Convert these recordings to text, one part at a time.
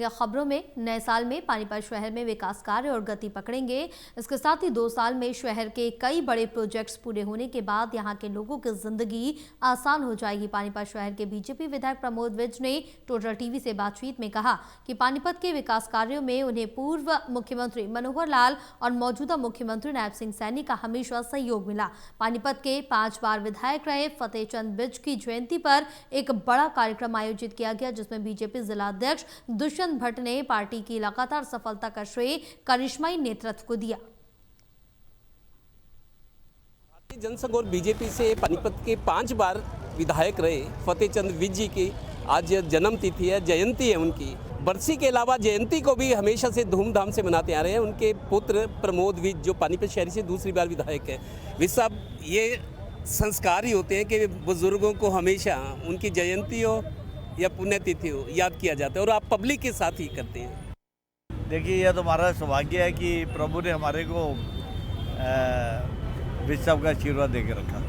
खबरों में नए साल में पानीपत शहर में विकास कार्य और गति पकड़ेंगे। इसके साथ ही 2 साल में शहर के कई बड़े प्रोजेक्ट्स पूरे होने के बाद यहां के लोगों की जिंदगी आसान हो जाएगी। पानीपत शहर के बीजेपी विधायक प्रमोद विज ने टोटल टीवी से बातचीत में कहा कि पानीपत के विकास कार्यों में उन्हें पूर्व मुख्यमंत्री मनोहर लाल और मौजूदा मुख्यमंत्री नायब सिंह सैनी का हमेशा सहयोग मिला। पानीपत के 5 बार विधायक रहे फतेह चंद विज की जयंती पर एक बड़ा कार्यक्रम आयोजित किया गया, जिसमें बीजेपी जिला अध्यक्ष दुष्यंत भट्ट ने पार्टी की लगातार सफलता का श्रेय करिश्माई नेतृत्व को दिया। भारतीय जनसंघ और बीजेपी से पानीपत के 5 बार विधायक रहे फतेह चंद विज जी की आज जन्म तिथि है, जयंती है उनकी। बरसी के अलावा जयंती को भी हमेशा से धूमधाम से मनाते आ रहे हैं। उनके पुत्र प्रमोद विज जो पानीपत शहर से दूसरी बार विधायक है। विज साहब, ये संस्कार ही होते हैं कि बुजुर्गों को हमेशा उनकी जयंती हो या पुण्यतिथि हो याद किया जाता है, और आप पब्लिक के साथ ही करते हैं। देखिए, यह तो हमारा सौभाग्य है कि प्रभु ने हमारे को विज साहब का आशीर्वाद दे के रखा।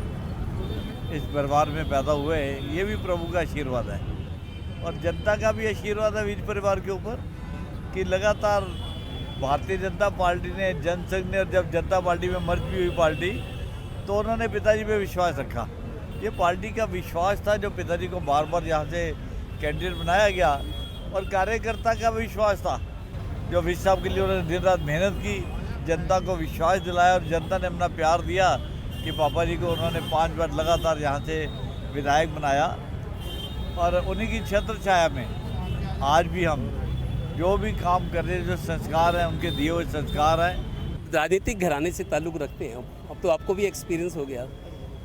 इस परिवार में पैदा हुए, ये भी प्रभु का आशीर्वाद है और जनता का भी आशीर्वाद है विज परिवार के ऊपर कि लगातार भारतीय जनता पार्टी ने, जनसंघ ने, और जब जनता पार्टी में मर्ज भी हुई पार्टी, तो उन्होंने पिताजी पे विश्वास रखा। ये पार्टी का विश्वास था जो पिताजी को बार बार यहाँ से कैंडिडेट बनाया गया, और कार्यकर्ता का विश्वास था जो विज साहब के लिए उन्होंने दिन रात मेहनत की, जनता को विश्वास दिलाया और जनता ने अपना प्यार दिया कि पापा जी को उन्होंने 5 बार लगातार यहाँ से विधायक बनाया। और उन्हीं की छत्र छाया में आज भी हम जो भी काम कर रहे हैं, जो संस्कार हैं उनके दिए हुए संस्कार हैं। राजनीतिक घराने से ताल्लुक़ रखते हैं, अब तो आपको भी एक्सपीरियंस हो गया।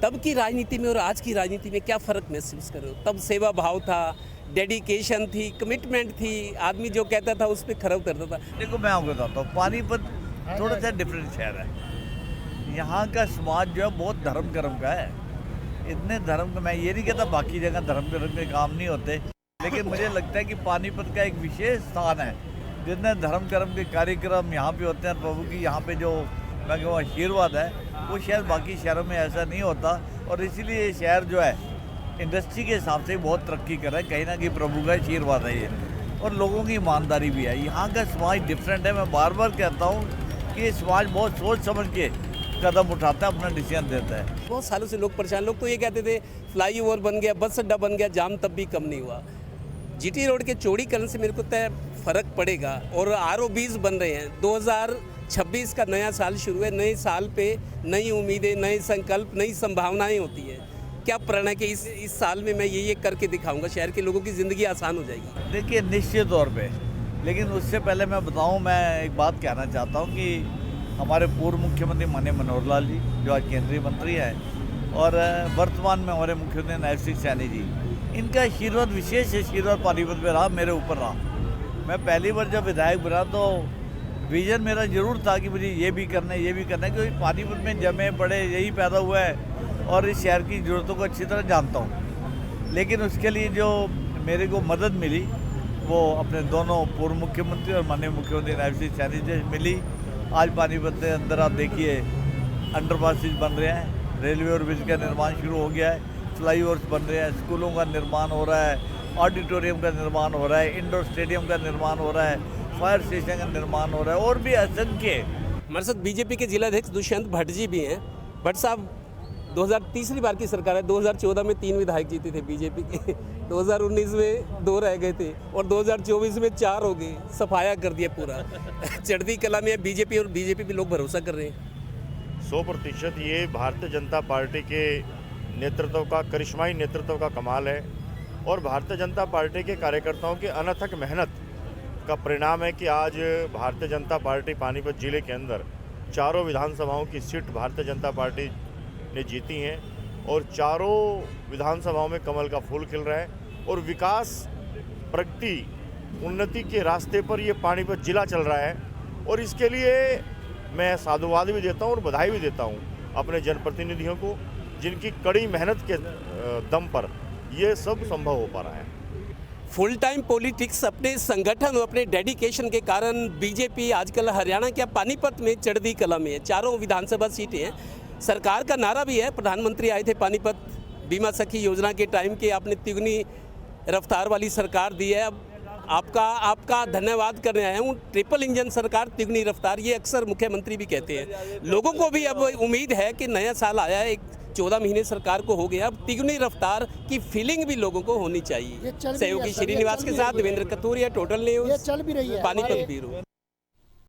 तब की राजनीति में और आज की राजनीति में क्या फ़र्क महसूस कर रहे हो? तब सेवा भाव था, डेडिकेशन थी, कमिटमेंट थी, आदमी जो कहता था उस पर खरा उतरता था। देखो, मैं आपको बताता हूँ, पानीपत थोड़ा सा डिफरेंट शहर है। यहाँ का समाज जो है बहुत धर्म कर्म का है। इतने धर्म का, मैं ये नहीं कहता बाकी जगह धर्म कर्म के काम नहीं होते, लेकिन मुझे लगता है कि पानीपत का एक विशेष स्थान है जितने धर्म कर्म के कार्यक्रम यहाँ पे होते हैं। प्रभु की यहाँ पे जो मैं कहूँ आशीर्वाद है, वो शायद बाकी शहरों में ऐसा नहीं होता, और इसीलिए ये शहर जो है इंडस्ट्री के हिसाब से बहुत तरक्की कर रहा है। कहीं ना कहीं प्रभु का आशीर्वाद है ये, और लोगों की ईमानदारी भी है। यहाँ का समाज डिफरेंट है। मैं बार बार कहता हूँ कि ये समाज बहुत सोच समझ के कदम उठाता है, अपना डिसीजन देता है। बहुत सालों से लोग परेशान, लोग तो ये कहते थे फ्लाईओवर बन गया, बस अड्डा बन गया, जाम तब भी कम नहीं हुआ। जीटी रोड के चौड़ीकरण से मेरे को तय फ़र्क पड़ेगा, और ROBs बन रहे हैं। 2026 का नया साल शुरू है। नए साल पे नई उम्मीदें, नए संकल्प, नई संभावनाएं होती है। क्या प्रण है कि इस साल में मैं ये करके दिखाऊंगा, शहर के लोगों की ज़िंदगी आसान हो जाएगी? देखिए, निश्चित तौर पे, लेकिन उससे पहले मैं बताऊं, मैं एक बात कहना चाहता हूं कि हमारे पूर्व मुख्यमंत्री माननीय मनोहर लाल जी जो आज केंद्रीय मंत्री हैं, और वर्तमान में हमारे मुख्यमंत्री नायब सिंह सैनी जी, इनका आशीर्वाद, विशेष आशीर्वाद पानीपत में रहा, मेरे ऊपर रहा। मैं पहली बार जब विधायक बना तो विजन मेरा जरूर था कि मुझे ये भी करना है, ये भी करना है, क्योंकि पानीपत में जमे पड़े, यही पैदा हुआ है और इस शहर की ज़रूरतों को अच्छी तरह जानता हूँ। लेकिन उसके लिए जो मेरे को मदद मिली वो अपने दोनों पूर्व मुख्यमंत्री और माननीय मुख्यमंत्री नायब सिंह सैनी से मिली। आज पानीपत के अंदर आप देखिए अंडरपासेज बन रहे हैं, रेलवे और ब्रिज का निर्माण शुरू हो गया है, फ्लाईओवर्स बन रहे हैं, स्कूलों का निर्माण हो रहा है, ऑडिटोरियम का निर्माण हो रहा है, इंडोर स्टेडियम का निर्माण हो रहा है, फायर स्टेशन का निर्माण हो रहा है, और भी असंख्य। हमारे साथ बीजेपी के जिलाध्यक्ष दुष्यंत भट्ट जी भी हैं। भट्ट साहब, 2023 बार की सरकार है। 2014 में 3 विधायक जीते थे बीजेपी के, 2019 में 2 रह गए थे, और 2024 में 4 हो गए। सफाया कर दिया पूरा। चढ़ती कला में बीजेपी, और बीजेपी पे लोग भरोसा कर रहे हैं। 100% ये भारतीय जनता पार्टी के नेतृत्व का, करिश्माई नेतृत्व का कमाल है, और भारतीय जनता पार्टी के कार्यकर्ताओं की अनथक मेहनत का परिणाम है कि आज भारतीय जनता पार्टी पानीपत जिले के अंदर 4 विधानसभाओं की सीट भारतीय जनता पार्टी ने जीती हैं, और 4 विधानसभाओं में कमल का फूल खिल रहा है, और विकास, प्रगति, उन्नति के रास्ते पर ये पानीपत जिला चल रहा है। और इसके लिए मैं साधुवाद भी देता हूँ और बधाई भी देता हूँ अपने जनप्रतिनिधियों को, जिनकी कड़ी मेहनत के दम पर ये सब संभव हो पा रहा है। फुल टाइम पॉलिटिक्स, अपने संगठन और अपने डेडिकेशन के कारण बीजेपी आजकल हरियाणा के पानीपत में चढ़ती कला में है। 4 विधानसभा सीटें हैं। सरकार का नारा भी है, प्रधानमंत्री आए थे पानीपत, बीमा सखी योजना के टाइम के आपने तिगुनी रफ्तार वाली सरकार दी है। अब आपका धन्यवाद करने आया हूँ। ट्रिपल इंजन सरकार, तिगुनी रफ्तार, ये अक्सर मुख्यमंत्री भी कहते हैं। लोगों को भी अब उम्मीद है कि नया साल आया है, 14 महीने सरकार को हो गया, अब तिगुनी रफ्तार की फीलिंग भी लोगों को होनी चाहिए। सहयोगी श्रीनिवास के साथ Devendra Kathuria, total news, Panipat bureau.